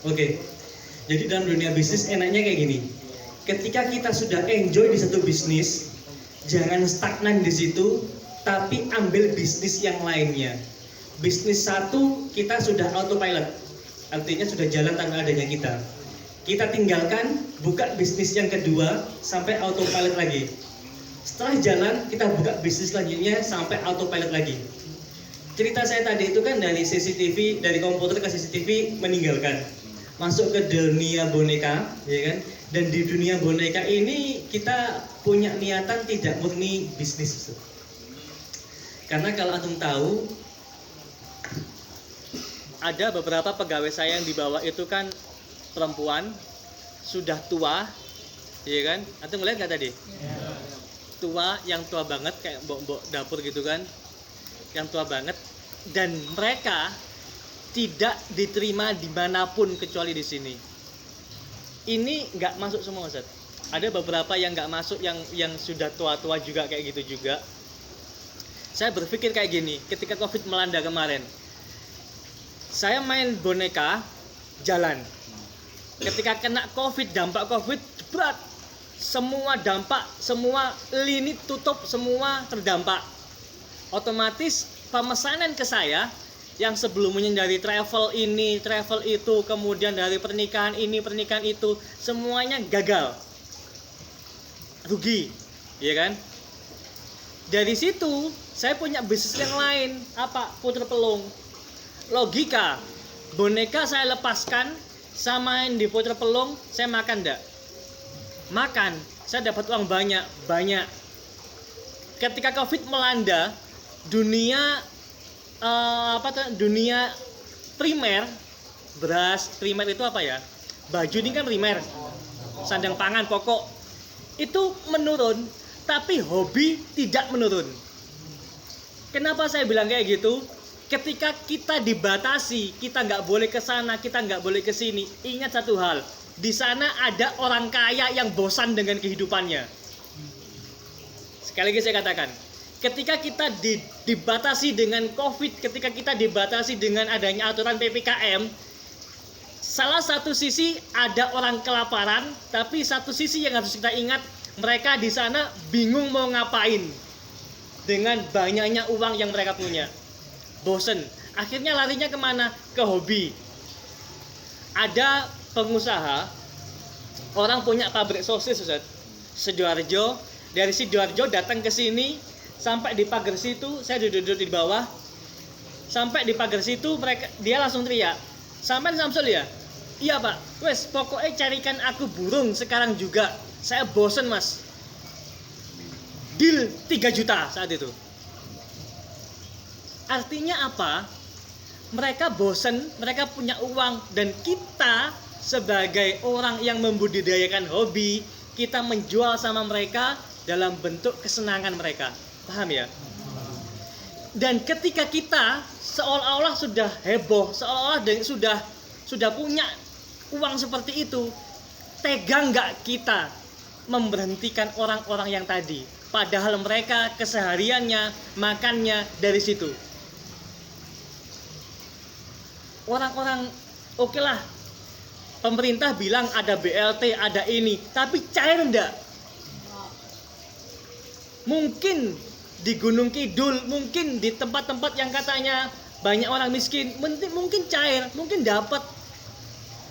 Oke. Jadi dalam dunia bisnis enaknya kayak gini. Ketika kita sudah enjoy di satu bisnis, jangan stagnan di situ, tapi ambil bisnis yang lainnya. Bisnis satu kita sudah autopilot, artinya sudah jalan tanpa adanya kita. Kita tinggalkan, buka bisnis yang kedua sampai autopilot lagi. Setelah jalan, kita buka bisnis selanjutnya sampai autopilot lagi. Cerita saya tadi itu kan dari CCTV, dari komputer ke CCTV meninggalkan, masuk ke dunia boneka, ya kan? Dan di dunia boneka ini kita punya niatan tidak murni bisnis. Karena kalau antum tahu, ada beberapa pegawai saya yang di bawah itu kan perempuan, sudah tua, ya kan? Antum ngeliat nggak tadi? Tua, yang tua banget kayak mbok-mbok dapur gitu kan, yang tua banget, dan mereka tidak diterima dimanapun kecuali di sini. Ini nggak masuk semua, Ustaz. Ada beberapa yang nggak masuk, yang sudah tua-tua juga kayak gitu juga. Saya berpikir kayak gini, ketika COVID melanda kemarin, saya main boneka jalan. Ketika kena COVID, dampak COVID berat, semua dampak, semua lini tutup, semua terdampak. Otomatis pemesanan ke saya yang sebelumnya dari travel ini, travel itu, kemudian dari pernikahan ini, pernikahan itu, semuanya gagal, rugi, ya kan? Dari situ saya punya bisnis yang lain, apa? Puter pelung. Logika, boneka saya lepaskan, saya main di puter pelung, saya makan enggak? Makan, saya dapat uang banyak. Ketika COVID melanda, dunia primer, beras primer itu apa ya? Baju ini kan primer, sandang pangan pokok itu menurun, tapi hobi tidak menurun. Kenapa saya bilang kayak gitu? Ketika kita dibatasi, kita nggak boleh ke sana, kita nggak boleh ke sini. Ingat satu hal, di sana ada orang kaya yang bosan dengan kehidupannya. Sekali lagi saya katakan, ketika kita dibatasi dengan COVID, ketika kita dibatasi dengan adanya aturan PPKM, salah satu sisi ada orang kelaparan, tapi satu sisi yang harus kita ingat, mereka di sana bingung mau ngapain dengan banyaknya uang yang mereka punya. Bosen, akhirnya larinya kemana? Ke hobi. Ada pengusaha, orang punya pabrik sosis, Ustaz, Sidoarjo. Dari Sidoarjo datang ke sini, sampai di pagar situ, saya duduk di bawah. Sampai di pagar situ, dia langsung teriak, "Sampai Samsul ya?" "Iya Pak." "Wes, pokoknya carikan aku burung sekarang juga. Saya bosen Mas." Deal 3 juta saat itu. Artinya apa? Mereka bosen, mereka punya uang, dan kita sebagai orang yang membudidayakan hobi, kita menjual sama mereka dalam bentuk kesenangan mereka. Paham ya? Dan ketika kita seolah-olah sudah heboh, seolah-olah sudah punya uang seperti itu, tega nggak kita memberhentikan orang-orang yang tadi? Padahal mereka kesehariannya, makannya dari situ. Orang-orang, oke lah, pemerintah bilang ada BLT, ada ini, tapi cair enggak? Mungkin di Gunung Kidul, mungkin di tempat-tempat yang katanya banyak orang miskin, mungkin cair, mungkin dapat.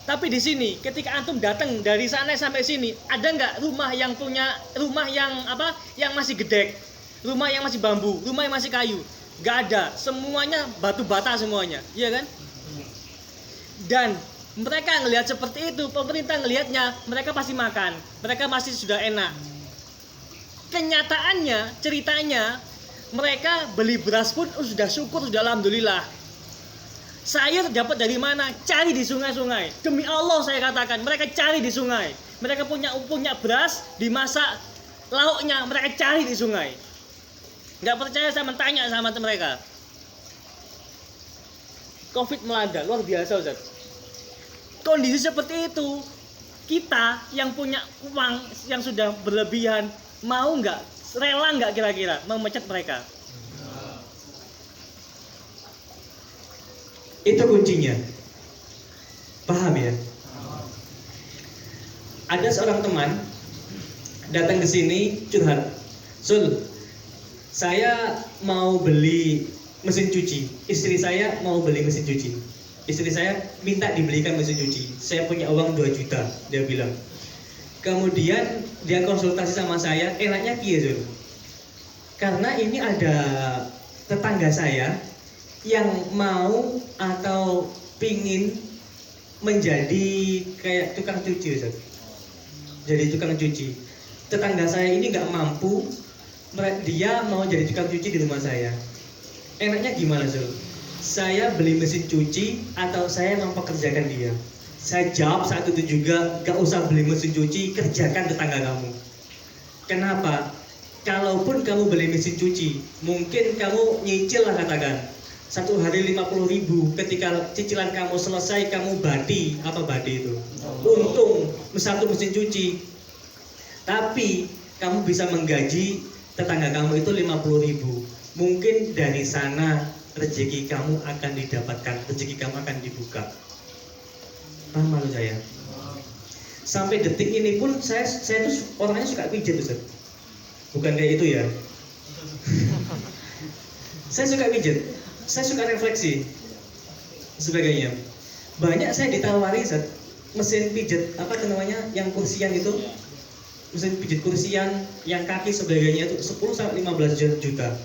Tapi di sini, ketika antum datang dari sana sampai sini, ada nggak rumah yang masih gedek, rumah yang masih bambu, rumah yang masih kayu? Nggak ada, semuanya batu bata semuanya, iya kan? Dan mereka ngelihat seperti itu, pemerintah ngelihatnya, mereka pasti makan, mereka pasti sudah enak. Kenyataannya, ceritanya, mereka beli beras pun sudah syukur, sudah alhamdulillah. Sayur dapat dari mana? Cari di sungai-sungai. Demi Allah saya katakan, mereka cari di sungai. Mereka punya beras, dimasak lauknya, mereka cari di sungai. Nggak percaya saya tanya sama mereka. COVID melanda, luar biasa Ustaz. Kondisi seperti itu, kita yang punya uang yang sudah berlebihan, mau nggak, rela nggak kira-kira memecat mereka? Itu kuncinya. Paham ya? Ada seorang teman datang ke sini curhat, Sul, saya mau beli mesin cuci. Istri saya mau beli mesin cuci. Istri saya minta dibelikan mesin cuci. Saya punya uang 2 juta, dia bilang. Kemudian dia konsultasi sama saya, enaknya piye, Sul? Karena ini ada tetangga saya yang mau atau pingin menjadi kayak tukang cuci, Sul. Jadi tukang cuci. Tetangga saya ini nggak mampu, dia mau jadi tukang cuci di rumah saya. Enaknya gimana, Sul? Saya beli mesin cuci atau saya mempekerjakan dia? Saya jawab saat itu juga, gak usah beli mesin cuci, kerjakan tetangga kamu. Kenapa? Kalaupun kamu beli mesin cuci, mungkin kamu nyicil lah katakan. 1 hari 50.000, ketika cicilan kamu selesai, kamu badi, apa badi itu? Untung satu mesin cuci. Tapi kamu bisa menggaji tetangga kamu itu 50.000. Mungkin dari sana rezeki kamu akan didapatkan, rezeki kamu akan dibuka. Paham maksud saya? Sampai detik ini pun saya tuh orangnya suka pijat, Ustaz. Bukan kayak itu ya. Saya suka pijat, saya suka refleksi sebagainya. Banyak saya ditawari, Ustaz, mesin pijat apa namanya yang kursian itu, mesin pijat kursian yang kaki sebagainya itu 10 sampai 15 juta.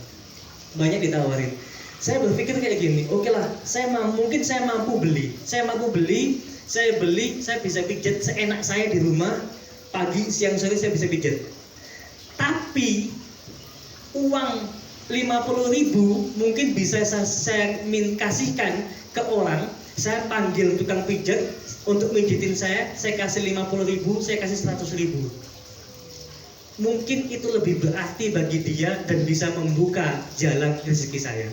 Banyak ditawarin. Saya berpikir kayak gini, oke lah, mungkin saya mampu beli, saya bisa pijat seenak saya di rumah, pagi, siang, sore saya bisa pijat. Tapi uang 50.000 mungkin bisa saya kasihkan ke orang, saya panggil tukang pijat untuk mijitin saya kasih 50.000, saya kasih 100.000. Mungkin itu lebih berarti bagi dia dan bisa membuka jalan rezeki saya.